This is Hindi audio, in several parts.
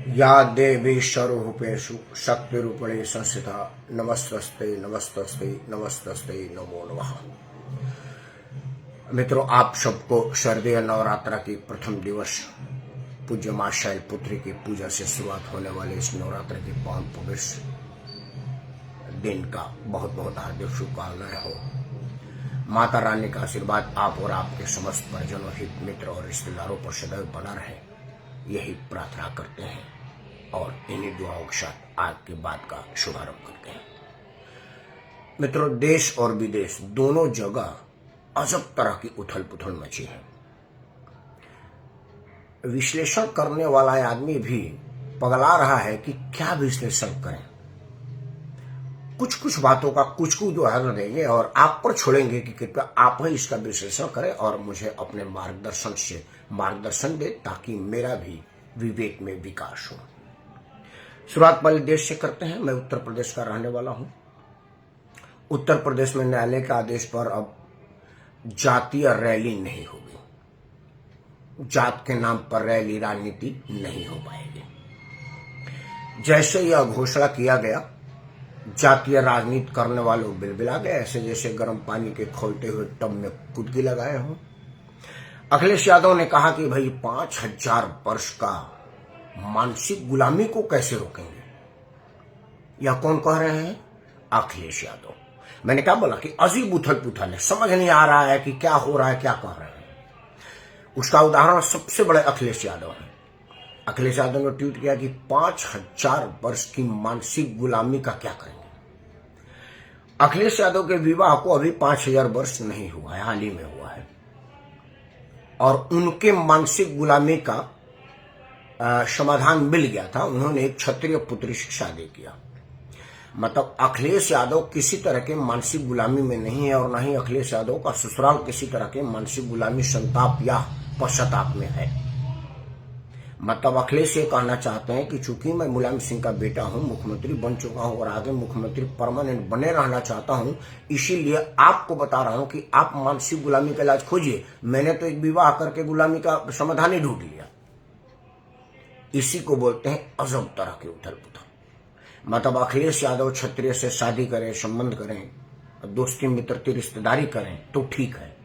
या देवी स्वरूपेषु शक्तिरूपिणी संस्थिता नमस्तस्ते नमस्तस्ते नमस्तस्ते नमो नमः। मित्रों, आप सबको शारदीय नवरात्र की प्रथम दिवस पूज्य मां शैलपुत्री की पूजा से शुरुआत होने वाले इस नवरात्र के पावन पवित्र दिन का बहुत बहुत हार्दिक शुभकामनाएं हो। माता रानी का आशीर्वाद आप और आपके समस्त परिजनों, हित मित्र और रिश्तेदारों पर सदैव बना रहे, यही प्रार्थना करते हैं और इन्हीं दुआओं के साथ आज की बात का शुभारंभ करते हैं। मित्रों, देश और विदेश दोनों जगह अजब तरह की उथल पुथल मची है। विश्लेषण करने वाला आदमी भी पगला रहा है कि क्या विश्लेषण करें। कुछ कुछ बातों का कुछ कुछ उदाहरण देंगे और आप पर छोड़ेंगे कि कृपया आप ही इसका विश्लेषण करें और मुझे अपने मार्गदर्शन दे, ताकि मेरा भी विवेक में विकास हो। शुरुआत पहले देश से करते हैं। मैं उत्तर प्रदेश का रहने वाला हूं। उत्तर प्रदेश में न्यायालय के आदेश पर अब जातीय रैली नहीं होगी। जात के नाम पर रैली राजनीति नहीं हो पाएगी। जैसे यह घोषणा किया गया, जातीय राजनीति करने वालों बिलबिला गए, ऐसे जैसे गर्म पानी के खोलते हुए टब में कुदकी लगाए हों। अखिलेश यादव ने कहा कि भाई 5000 वर्ष का मानसिक गुलामी को कैसे रोकेंगे। यह कौन कह रहे हैं? अखिलेश यादव। मैंने क्या बोला कि अजीब उथल पुथल है, समझ नहीं आ रहा है कि क्या हो रहा है, क्या कह रहे हैं। उसका उदाहरण सबसे बड़े अखिलेश यादव है। अखिलेश यादव ने ट्वीट किया कि 5000 वर्ष की मानसिक गुलामी का क्या करेंगे। अखिलेश यादव के विवाह को अभी 5000 वर्ष नहीं हुआ है, हाल ही में हुआ है, और उनके मानसिक गुलामी का समाधान मिल गया था। उन्होंने एक क्षत्रिय पुत्री से शादी किया। मतलब अखिलेश यादव किसी तरह के मानसिक गुलामी में नहीं है, और न ही अखिलेश यादव का ससुराल किसी तरह के मानसिक गुलामी, संताप या पश्चाताप में है। मतलब अखिलेश ये कहना चाहते हैं कि चूंकि मैं मुलायम सिंह का बेटा हूं, मुख्यमंत्री बन चुका हूं और आगे मुख्यमंत्री परमानेंट बने रहना चाहता हूं, इसीलिए आपको बता रहा हूं कि आप मानसिक गुलामी का इलाज खोजिए। मैंने तो एक विवाह करके गुलामी का समाधान ही ढूंढ लिया। इसी को बोलते हैं अजब तरह के उथल पुथल। मतलब अखिलेश यादव क्षत्रिय से शादी करें, संबंध करें, दोस्ती मित्रता रिश्तेदारी करें तो ठीक है,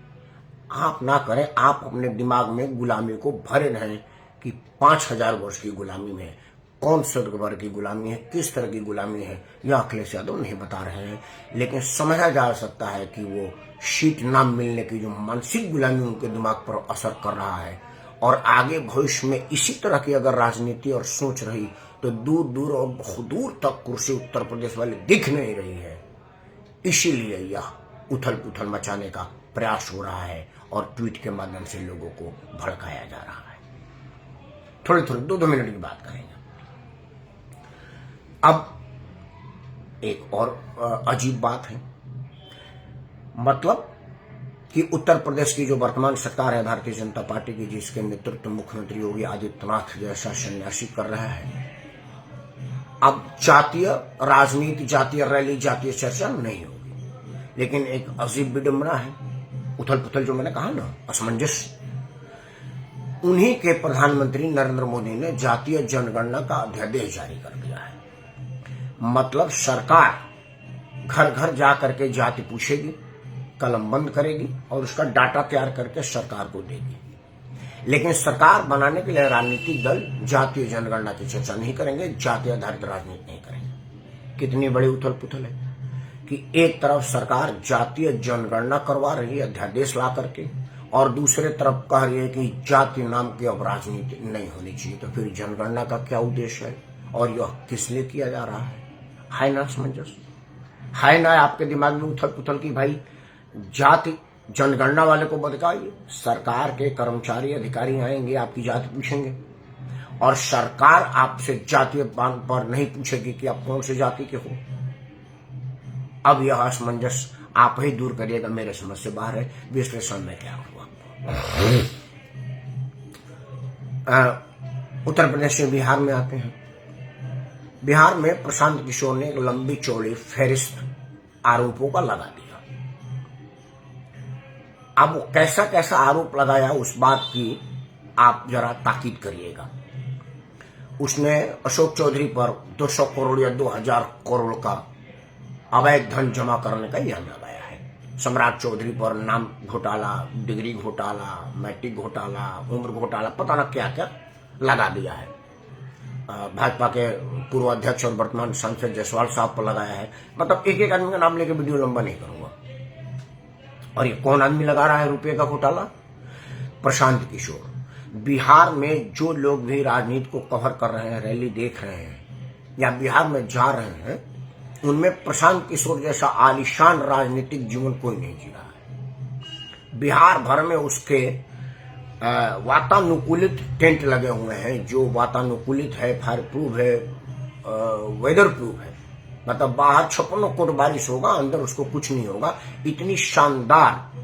आप ना करें। आप अपने दिमाग में गुलामी को भरे रहें कि 5000 वर्ष की गुलामी में कौन से वर्ग की गुलामी है, किस तरह की गुलामी है, यह अखिलेश यादव नहीं बता रहे हैं। लेकिन समझा जा सकता है कि वो सीट ना मिलने की जो मानसिक गुलामी उनके दिमाग पर असर कर रहा है, और आगे भविष्य में इसी तरह की अगर राजनीति और सोच रही तो दूर दूर और बहुत दूर तक कुर्सी उत्तर प्रदेश वाले दिख नहीं रही है। इसीलिए यह उथल पुथल मचाने का प्रयास हो रहा है और ट्वीट के माध्यम से लोगों को भड़काया जा रहा है। थोड़े 2-2 मिनट की बात करेंगे। अब एक और अजीब बात है। मतलब कि उत्तर प्रदेश की जो वर्तमान सरकार है भारतीय जनता पार्टी की, जिसके नेतृत्व मुख्यमंत्री योगी आदित्यनाथ जैसा सन्यासी कर रहा है, अब जातीय राजनीति, जातीय रैली, जातीय चर्चा नहीं होगी। लेकिन एक अजीब विडंबना है, उथल पुथल जो मैंने कहा ना, असमंजस। उन्हीं के प्रधानमंत्री नरेंद्र मोदी ने जातीय जनगणना का अध्यादेश जारी कर दिया है। मतलब सरकार घर घर जा करके जाति पूछेगी, कलम बंद करेगी और उसका डाटा तैयार करके सरकार को देगी। लेकिन सरकार बनाने के लिए राजनीतिक दल जातीय जनगणना की चर्चा नहीं करेंगे, जाति आधारित राजनीति नहीं करेंगे। कितनी बड़ी उथल पुथल है कि एक तरफ सरकार जातीय जनगणना करवा रही है अध्यादेश ला करके, और दूसरे तरफ कह रही है कि जाति नाम की अब राजनीति नहीं होनी चाहिए। तो फिर जनगणना का क्या उद्देश्य है और यह किस लिए किया जा रहा है ना असमंजस? है ना आपके दिमाग में उथल पुथल की भाई जाति जनगणना वाले को बताइए, सरकार के कर्मचारी अधिकारी आएंगे, आपकी जाति पूछेंगे, और सरकार आपसे जातीय पर नहीं पूछेगी कि आप कौन से जाति के हो। अब यह असमंजस आप ही दूर करिएगा, मेरे समझ से बाहर है। विश्लेषण में क्या हुआ? उत्तर प्रदेश से बिहार में आते हैं। बिहार में प्रशांत किशोर ने एक लंबी चौड़ी फहरिस्त आरोपों का लगा दिया। अब वो कैसा कैसा आरोप लगाया उस बात की आप जरा ताकीद करिएगा। उसने अशोक चौधरी पर 200 करोड़ या 2000 करोड़ का अवैध धन जमा करने का इल्जाम लगाया है। सम्राट चौधरी पर नाम घोटाला, डिग्री घोटाला, मैट्रिक घोटाला, उम्र घोटाला, पता न क्या क्या लगा दिया है। भाजपा के पूर्व अध्यक्ष और वर्तमान सांसद जायसवाल साहब पर लगाया है। मतलब एक एक आदमी का नाम लेकर वीडियो लंबा नहीं करूंगा। और ये कौन आदमी लगा रहा है रुपये का घोटाला? प्रशांत किशोर। बिहार में जो लोग भी राजनीति को कवर कर रहे हैं, रैली देख रहे हैं या बिहार में जा रहे हैं, उनमें प्रशांत किशोर जैसा आलीशान राजनीतिक जीवन कोई नहीं जी रहा है। बिहार भर में उसके वातानुकूलित टेंट लगे हुए हैं, जो वातानुकूलित है, फायर प्रूफ है, वेदर प्रूफ है। मतलब बाहर 56 फुट बारिश होगा, अंदर उसको कुछ नहीं होगा। इतनी शानदार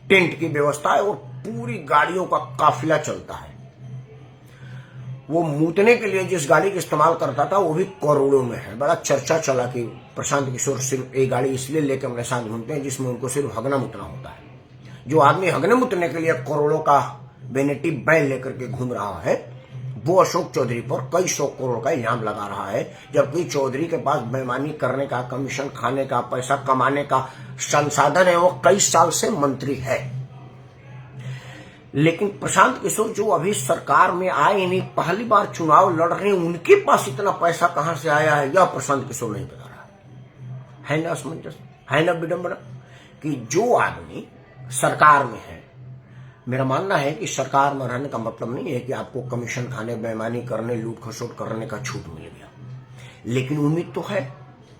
टेंट की व्यवस्था है और पूरी गाड़ियों का काफिला चलता है। वो मूतने के लिए जिस गाड़ी का इस्तेमाल करता था वो भी करोड़ों में है। बड़ा चर्चा चला कि प्रशांत किशोर सिर्फ एक गाड़ी इसलिए लेकर अपने साथ घूमते हैं जिसमें उनको सिर्फ हगना मुतना होता है। जो आदमी हगने मुतने के लिए करोड़ों का वेनिटी बैग लेकर के घूम रहा है, वो अशोक चौधरी पर कई 100 करोड़ का इल्जाम लगा रहा है, जबकि चौधरी के पास बेईमानी करने का, कमीशन खाने का, पैसा कमाने का संसाधन है। वो कई साल से मंत्री है। लेकिन प्रशांत किशोर जो अभी सरकार में आए नहीं, पहली बार चुनाव लड़ रहे हैं, उनके पास इतना पैसा कहां से आया है यह प्रशांत किशोर नहीं बता रहा है। ना असमंजस, है ना विडंबना कि जो आदमी सरकार में है, मेरा मानना है कि सरकार में रहने का मतलब नहीं है कि आपको कमीशन खाने, बेईमानी करने, लूट खसोट करने का छूट मिल गया। लेकिन उम्मीद तो है,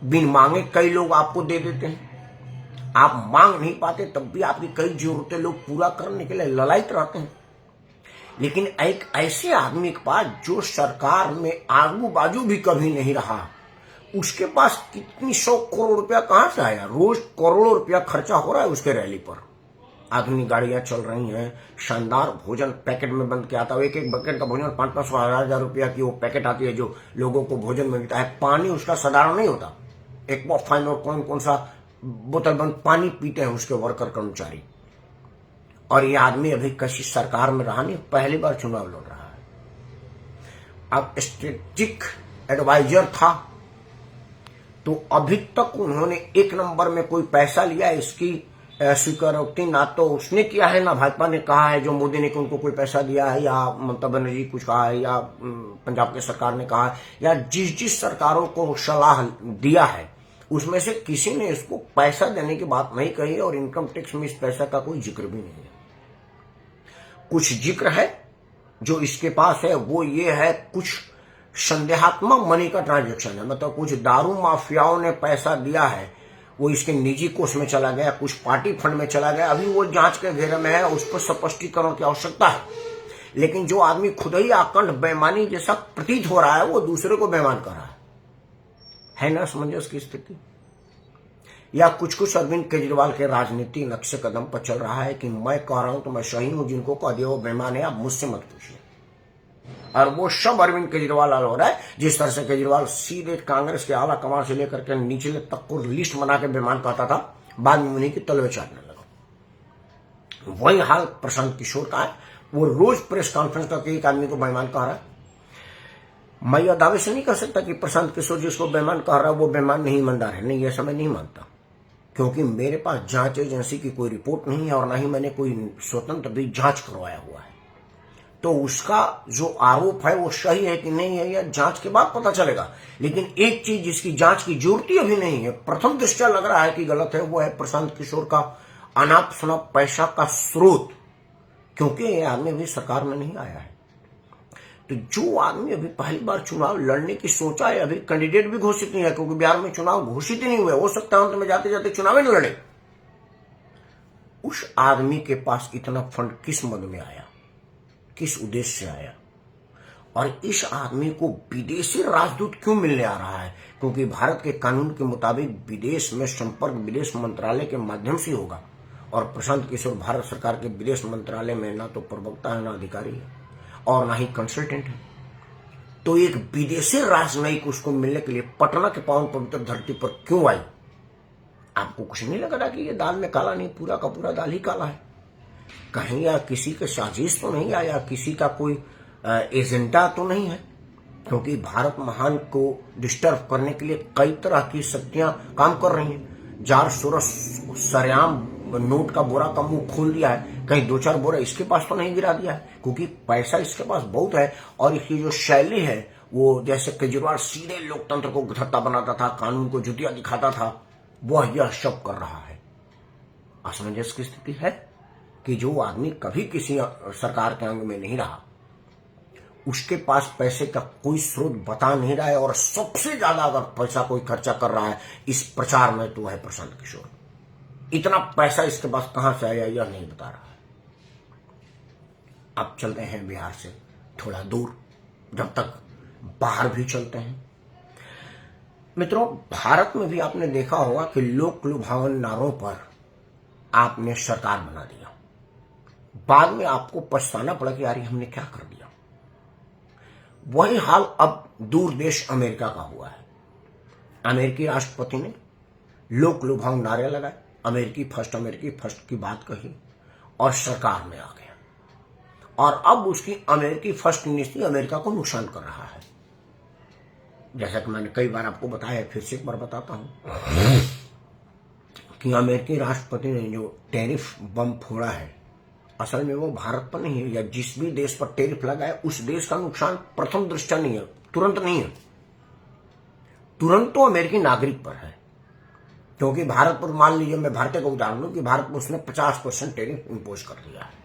बिन मांगे कई लोग आपको दे देते हैं। आप मांग नहीं पाते तब भी आपकी कई जरूरतें लोग पूरा करने के लिए ललायत रहते हैं। लेकिन एक ऐसे आदमी के पास जो सरकार में आगू बाजू भी कभी नहीं रहा, उसके पास कितनी 100 करोड़ रुपया कहां से आया? रोज करोड़ों रुपया खर्चा हो रहा है उसके रैली पर। आधुनिक गाड़ियां चल रही हैं, शानदार भोजन पैकेट में बंद किया आता है। एक एक बकेट का भोजन 500 हजार रुपया की वो पैकेट आती है जो लोगों को भोजन मिलता है। पानी उसका साधारण नहीं होता, एक फाइन और कौन सा बोतल बंद पानी पीते हैं उसके वर्कर कर्मचारी। और ये आदमी अभी किसी सरकार में रहा नहीं, पहली बार चुनाव लड़ रहा है। अब स्ट्रेटेजिक एडवाइजर था तो अभी तक उन्होंने एक नंबर में कोई पैसा लिया, इसकी स्वीकारोक्ति ना तो उसने किया है ना भाजपा ने कहा है जो मोदी ने कि उनको कोई पैसा दिया है, या ममता बनर्जी कुछ कहा है, या पंजाब की सरकार ने कहा है, या जिस सरकारों को सलाह दिया है उसमें से किसी ने इसको पैसा देने की बात नहीं कही। और इनकम टैक्स में इस पैसा का कोई जिक्र भी नहीं है। कुछ जिक्र है जो इसके पास है, वो ये है कुछ संदेहात्मक मनी का ट्रांजैक्शन है। मतलब कुछ दारू माफियाओं ने पैसा दिया है, वो इसके निजी कोष में चला गया, कुछ पार्टी फंड में चला गया। अभी वो जांच के घेरे में है, उस पर स्पष्टीकरण की आवश्यकता है। लेकिन जो आदमी खुद ही आकंठ बेईमानी जैसा प्रतीत हो रहा है, वो दूसरे को बेईमान कर रहा है ना असमंजस की स्थिति। या कुछ अरविंद केजरीवाल के राजनीति नक्शे कदम पर चल रहा है कि मैं कह रहा हूं तो मैं सही हूं, जिनको कह दिया वो बेईमान है, आप मुझसे मत पूछिए। और वो सब अरविंद केजरीवाल हो रहा है। जिस तरह से केजरीवाल सीधे कांग्रेस के आला कमान से लेकर के निचले तक को लिस्ट बना के बेईमान कहता था, बाद में उन्हीं की तलवे चाटने लगा। वही हाल प्रशांत किशोर का है। वो रोज प्रेस कॉन्फ्रेंस करके एक आदमी को बेईमान कह रहा है। मैं यह दावे से नहीं कह सकता कि प्रशांत किशोर जिसको बेईमान कह रहा है वो बेईमान नहीं, ईमानदार है। नहीं, ऐसा मैं नहीं मानता, क्योंकि मेरे पास जांच एजेंसी की कोई रिपोर्ट नहीं है और ना ही मैंने कोई स्वतंत्र भी जांच करवाया हुआ है। तो उसका जो आरोप है वो सही है कि नहीं है, यह जांच के बाद पता चलेगा। लेकिन एक चीज जिसकी जांच की जरूरत ही अभी नहीं है, प्रथम दृष्टया लग रहा है कि गलत है, वो है प्रशांत किशोर का अनाप शनाप पैसा का स्रोत। क्योंकि यह आदमी अभी सरकार में नहीं आया है। तो जो आदमी अभी पहली बार चुनाव लड़ने की सोचा है, अभी कैंडिडेट भी घोषित नहीं है, क्योंकि बिहार में चुनाव घोषित ही नहीं हुए, हो सकता है अंत में जाते जाते चुनाव ही न लड़े। उस आदमी के पास इतना फंड किस मद में आया, किस उद्देश्य से आया? और इस आदमी को विदेशी राजदूत क्यों मिलने आ रहा है? क्योंकि भारत के कानून के मुताबिक विदेश में संपर्क विदेश मंत्रालय के माध्यम से होगा। और प्रशांत किशोर भारत सरकार के विदेश मंत्रालय में ना तो प्रवक्ता है, ना अधिकारी है, और ना ही कंसल्टेंट है। तो एक विदेशी राजनयिक उसको मिलने के लिए पटना के पावन पवित्र धरती पर क्यों आई? आपको कुछ नहीं लग रहा कि ये दाल में काला नहीं, पूरा का पूरा दाल ही काला है? कहीं या किसी के साजिश तो नहीं आया, किसी का कोई एजेंडा तो नहीं है? क्योंकि भारत महान को डिस्टर्ब करने के लिए कई तरह की शक्तियां काम कर रही हैं। जार सोरस सरेआम नोट का बोरा का मुंह खोल दिया है, कहीं 2-4 बोरा इसके पास तो नहीं गिरा दिया है, क्योंकि पैसा इसके पास बहुत है। और इसकी जो शैली है वो जैसे केजरीवाल सीधे लोकतंत्र को घटता बनाता था, कानून को जुतिया दिखाता था, वह यह सब कर रहा है। असमंजस की स्थिति है कि जो आदमी कभी किसी सरकार के अंग में नहीं रहा, उसके पास पैसे का कोई स्रोत बता नहीं रहा है, और सबसे ज्यादा अगर पैसा कोई खर्चा कर रहा है इस प्रचार में तो है प्रशांत किशोर। इतना पैसा इसके पास कहां से आया यह नहीं बता रहा है। अब चलते हैं बिहार से थोड़ा दूर, जब तक बाहर भी चलते हैं। मित्रों, भारत में भी आपने देखा होगा कि लोक लुभावन नारों पर आपने सरकार बना दिया, बाद में आपको पछताना पड़ा कि यार हमने क्या कर दिया। वही हाल अब दूर देश अमेरिका का हुआ है। अमेरिकी राष्ट्रपति ने लोक लुभावन नारे लगाए, अमेरिकी फर्स्ट की बात कही और सरकार में आ गया, और अब उसकी अमेरिकी फर्स्ट नीति अमेरिका को नुकसान कर रहा है। जैसा कि मैंने कई बार आपको बताया है, फिर से एक बार बताता हूं कि अमेरिकी राष्ट्रपति ने जो टैरिफ बम फोड़ा है, असल में वो भारत पर नहीं है, या जिस भी देश पर टैरिफ लगा है उस देश का नुकसान प्रथम दृष्टया नहीं है, तुरंत नहीं है, तुरंत तो अमेरिकी नागरिक पर है। क्योंकि भारत पर, मान लीजिए मैं भारतीय का उदाहरण लूं कि भारत पर उसने 50% टैरिफ इंपोज कर दिया है,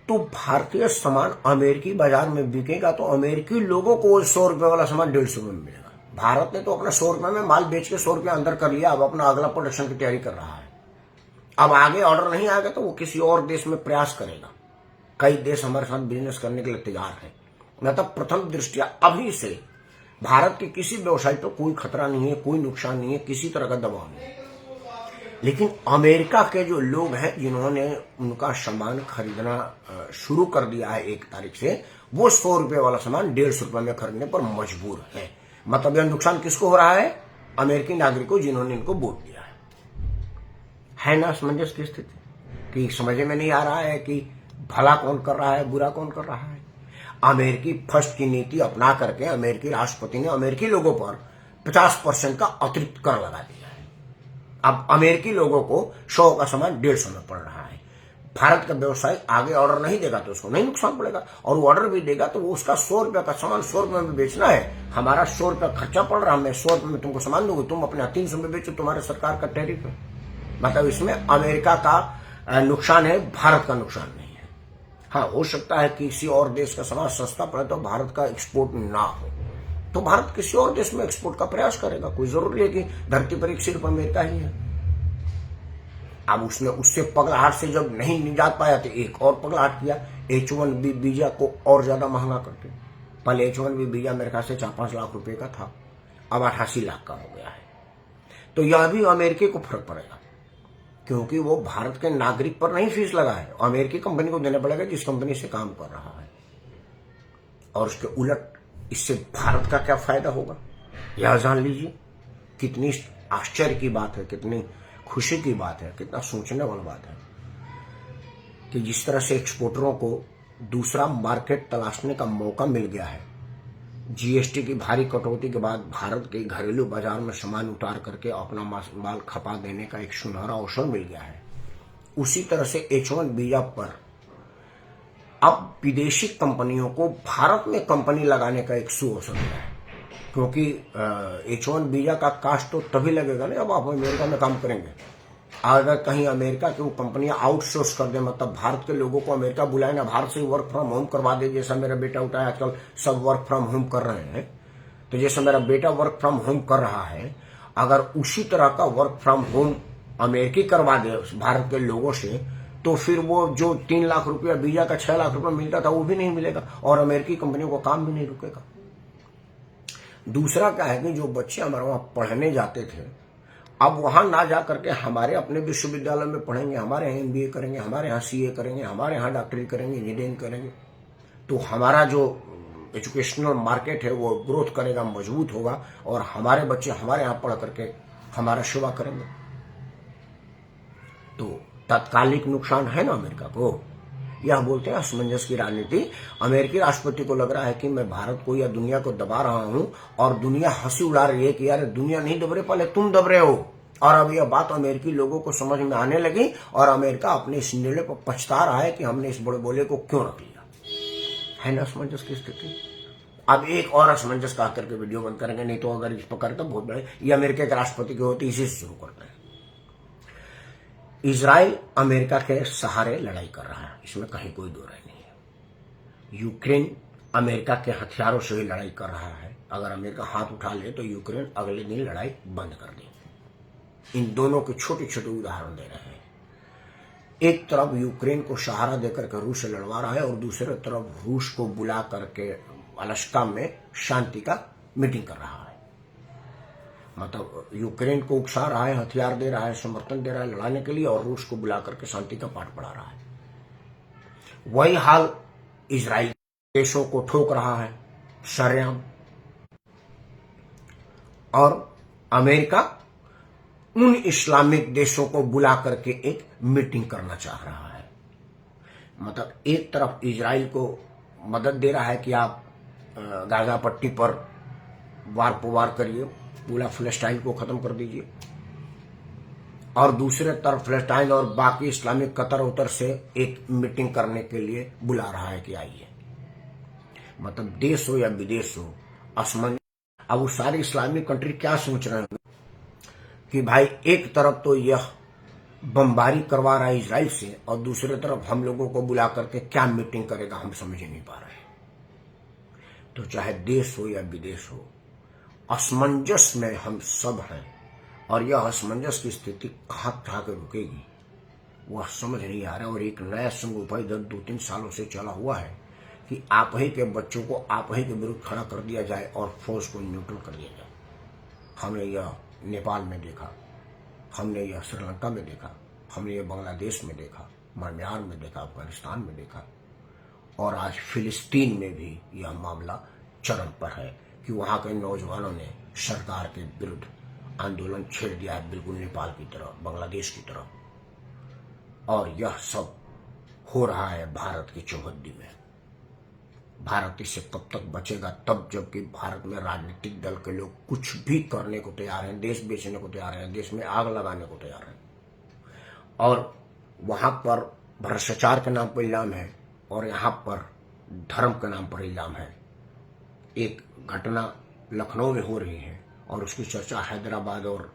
तो भारतीय सामान अमेरिकी बाजार में बिकेगा तो अमेरिकी लोगों को 100 रुपए वाला सामान 150 में मिलेगा। भारत ने तो अपना 100 रुपए में माल बेच के 100 रुपए अंदर कर लिया, अब अपना अगला प्रोडक्शन की तैयारी कर रहा है। अब आगे ऑर्डर नहीं आएगा तो वो किसी और देश में प्रयास करेगा। कई देश हमारे साथ बिजनेस करने के लिए तैयार है। मतलब प्रथम दृष्टया अभी से भारत के किसी व्यवसाय पर कोई खतरा नहीं है, कोई नुकसान नहीं है, किसी तरह का दबाव नहीं है। लेकिन अमेरिका के जो लोग हैं जिन्होंने उनका सामान खरीदना शुरू कर दिया है 1 तारीख से, वो 100 रुपए वाला सामान 150 रुपए में खरीदने पर मजबूर है। मतलब यह नुकसान किसको हो रहा है? अमेरिकी नागरिकों जिन्होंने इनको वोट दिया है ना। असमंजस की स्थिति कि समझ में नहीं आ रहा है कि भला कौन कर रहा है, बुरा कौन कर रहा है। अमेरिकी फर्स्ट की नीति अपना करके अमेरिकी राष्ट्रपति ने अमेरिकी लोगों पर 50% का अतिरिक्त कर लगा दिया है। अब अमेरिकी लोगों को 100 का सामान 150 में पड़ रहा है। भारत का व्यवसाय आगे ऑर्डर नहीं देगा तो उसको नहीं नुकसान पड़ेगा, और वो ऑर्डर भी देगा तो वो उसका 100 रुपए का सामान 100 रुपए में बेचना है। हमारा 100 रुपया खर्चा पड़ रहा है, मैं 100 रुपए में तुमको सामान दूंगा, तुम अपने 300 में बेचो, तुम्हारे सरकार का टैरिफ है। मतलब इसमें अमेरिका का नुकसान है, भारत का नुकसान नहीं है। हाँ, हो सकता है कि किसी और देश का सामान सस्ता पड़े तो भारत का एक्सपोर्ट ना हो, तो भारत किसी और देश में एक्सपोर्ट का प्रयास करेगा। कोई जरूरी है कि धरती पर एक सिर्फ अमेरिका ही है। अब उसने उससे पगलाहट से जब नहीं निजात पाया तो एक और पगलाहट किया, H1B वीजा को और ज्यादा महंगा करके। पहले H1B वीजा मेरे ख्याल से 4-5 लाख रुपए का था, अब 88 लाख का हो गया है। तो यह भी अमेरिकी को फर्क पड़ेगा, क्योंकि वो भारत के नागरिक पर नहीं फीस लगा है, अमेरिकी कंपनी को देना पड़ेगा जिस कंपनी से काम कर रहा है। और उसके उलट इससे भारत का क्या फायदा होगा यह जान लीजिए। कितनी आश्चर्य की बात है, कितनी खुशी की बात है, कितना सोचने वाली बात है कि जिस तरह से एक्सपोर्टरों को दूसरा मार्केट तलाशने का मौका मिल गया है। जीएसटी की भारी कटौती के बाद भारत के घरेलू बाजार में सामान उतार करके अपना माल खपा देने का एक सुनहरा अवसर मिल गया है। उसी तरह से H1 वीजा पर अब विदेशी कंपनियों को भारत में कंपनी लगाने का एक सुअवसर मिला है, क्योंकि H1 वीजा का कास्ट तो तभी लगेगा ना जब आप अमेरिका में काम करेंगे। अगर कहीं अमेरिका की वो कंपनियां आउटसोर्स कर दे, मतलब भारत के लोगों को अमेरिका बुलाए ना, भारत से वर्क फ्रॉम होम करवा दे, जैसा मेरा बेटा उठाया, आजकल सब वर्क फ्रॉम होम कर रहे हैं, तो जैसा मेरा बेटा वर्क फ्रॉम होम कर रहा है, अगर उसी तरह का वर्क फ्रॉम होम अमेरिकी करवा दे भारत के लोगों से, तो फिर वो जो 3 लाख रुपया वीजा का 6 लाख रुपया मिलता था वो भी नहीं मिलेगा, और अमेरिकी कंपनियों का काम भी नहीं रुकेगा। दूसरा क्या है कि जो बच्चे हमारे वहां पढ़ने जाते थे, अब वहां ना जा करके हमारे अपने विश्वविद्यालय में पढ़ेंगे, हमारे यहाँ MBA करेंगे, हमारे यहाँ CA करेंगे, हमारे यहाँ डॉक्टरी करेंगे, इंजीनियरिंग करेंगे, तो हमारा जो एजुकेशनल मार्केट है वो ग्रोथ करेगा, मजबूत होगा, और हमारे बच्चे हमारे यहाँ पढ़ करके हमारा सेवा करेंगे। तो तात्कालिक नुकसान है ना अमेरिका को, यह बोलते हैं असमंजस की राजनीति। अमेरिकी राष्ट्रपति को लग रहा है कि मैं भारत को या दुनिया को दबा रहा हूं और दुनिया हंसी उड़ा रही है कि यार दुनिया नहीं दब रही, पहले तुम दब रहे हो। और अब यह बात अमेरिकी लोगों को समझ में आने लगी और अमेरिका अपने इस निर्णय पर पछता रहा है कि हमने इस बड़े बोले को क्यों रख लिया। है ना असमंजस की स्थिति। अब एक और असमंजस कहा करके वीडियो बंद करेंगे, नहीं तो अगर इस पर करें तो बहुत बड़े। ये अमेरिका के राष्ट्रपति के होते, इसी से शुरू करते हैं। इजराइल अमेरिका के सहारे लड़ाई कर रहा है, इसमें कहीं कोई दो राय नहीं है। यूक्रेन अमेरिका के हथियारों से ही लड़ाई कर रहा है। अगर अमेरिका हाथ उठा ले तो यूक्रेन अगले दिन लड़ाई बंद कर दे। इन दोनों के छोटे छोटे उदाहरण दे रहे हैं। एक तरफ यूक्रेन को सहारा देकर के रूस से लड़वा रहा है और दूसरी तरफ रूस को बुला करके अलास्का में शांति का मीटिंग कर रहा है। मतलब यूक्रेन को उकसा रहा है, हथियार दे रहा है, समर्थन दे रहा है लड़ाने के लिए, और रूस को बुला करके शांति का पाठ पढ़ा रहा है। वही हाल इजराइल देशों को ठोक रहा है सरेआम। और अमेरिका उन इस्लामिक देशों को बुला करके एक मीटिंग करना चाह रहा है। मतलब एक तरफ इजराइल को मदद दे रहा है कि आप गाजा पट्टी पर वार पुवार करिए, पूरा फिलिस्तीन को खत्म कर दीजिए, और दूसरे तरफ फिलिस्तीन और बाकी इस्लामिक कतर उतर से एक मीटिंग करने के लिए बुला रहा है कि आइए। मतलब देश हो या विदेश हो, असमंजस। अब वो सारी इस्लामिक कंट्री क्या सोच रहे हैं कि भाई एक तरफ तो यह बमबारी करवा रहा है इजराइल से और दूसरी तरफ हम लोगों को बुला करके क्या मीटिंग करेगा, हम समझ नहीं पा रहे हैं। तो चाहे देश हो या विदेश हो, असमंजस में हम सब हैं, और यह असमंजस की स्थिति कहां जाकर रुकेगी वह समझ नहीं आ रहा। और एक नया संघ उपाय इधर 2-3 सालों से चला हुआ है कि आप ही के बच्चों को आप ही के विरुद्ध खड़ा कर दिया जाए और फौज को न्यूट्रल कर दिया जाए। हमने यह नेपाल में देखा, हमने यह श्रीलंका में देखा, हमने यह बांग्लादेश में देखा, म्यांमार में देखा, अफगानिस्तान में देखा, और आज फिलिस्तीन में भी यह मामला चरम पर है कि वहां के नौजवानों ने सरकार के विरुद्ध आंदोलन छेड़ दिया है, बिल्कुल नेपाल की तरह, बांग्लादेश की तरह। और यह सब हो रहा है भारत की चौहद्दी में। भारत इससे कब तक बचेगा? तब जबकि भारत में राजनीतिक दल के लोग कुछ भी करने को तैयार हैं, देश बेचने को तैयार हैं, देश में आग लगाने को तैयार हैं, और वहां पर भ्रष्टाचार के नाम पर इल्जाम है और यहां पर धर्म के नाम पर इल्जाम है। एक घटना लखनऊ में हो रही है और उसकी चर्चा हैदराबाद और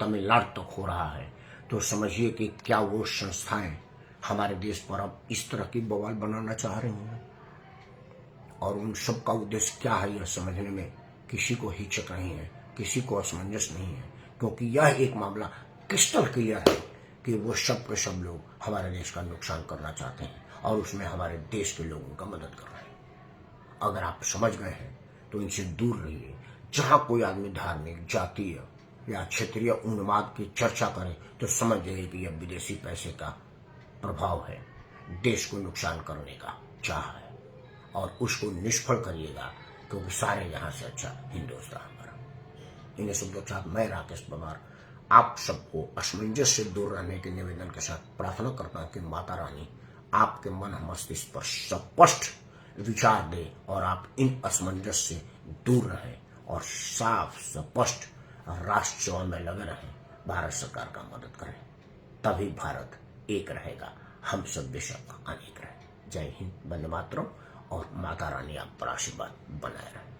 तमिलनाडु तक हो रहा है। तो समझिए कि क्या वो संस्थाएं हमारे देश पर अब इस तरह की बवाल बनाना चाह रही हैं, और उन सब का उद्देश्य क्या है यह समझने में किसी को हिचक नहीं है, किसी को असमंजस नहीं है, क्योंकि यह एक मामला क्रिस्टल क्लियर है कि वो सब के सब लोग हमारे देश का नुकसान करना चाहते हैं और उसमें हमारे देश के लोगों का मदद कर रहे हैं। अगर आप समझ गए हैं तो इनसे दूर रहिए। जहां कोई आदमी धार्मिक, जातीय या क्षेत्रीय उन्माद की चर्चा करे तो समझ जाइए कि यह विदेशी पैसे का प्रभाव है, देश को नुकसान करने का चाह है, और उसको निष्फल करिएगा, क्योंकि सारे यहां से अच्छा हिंदुस्तान हमारा। इन्हें शब्दों के साथ मैं राकेश पवार आप सबको असमंजस से दूर रहने के निवेदन के साथ प्रार्थना करता हूं कि माता रानी आपके मन मस्तिष्क पर स्पष्ट विचार दे और आप इन असमंजस से दूर रहें और साफ स्पष्ट राष्ट्र सेवा में लगे रहें, भारत सरकार का मदद करें, तभी भारत एक रहेगा, हम सब बेशक अनेक रहे। जय हिंद, वंदे मातरम, और माता रानी आप पर आशीर्वाद बनाए रहे।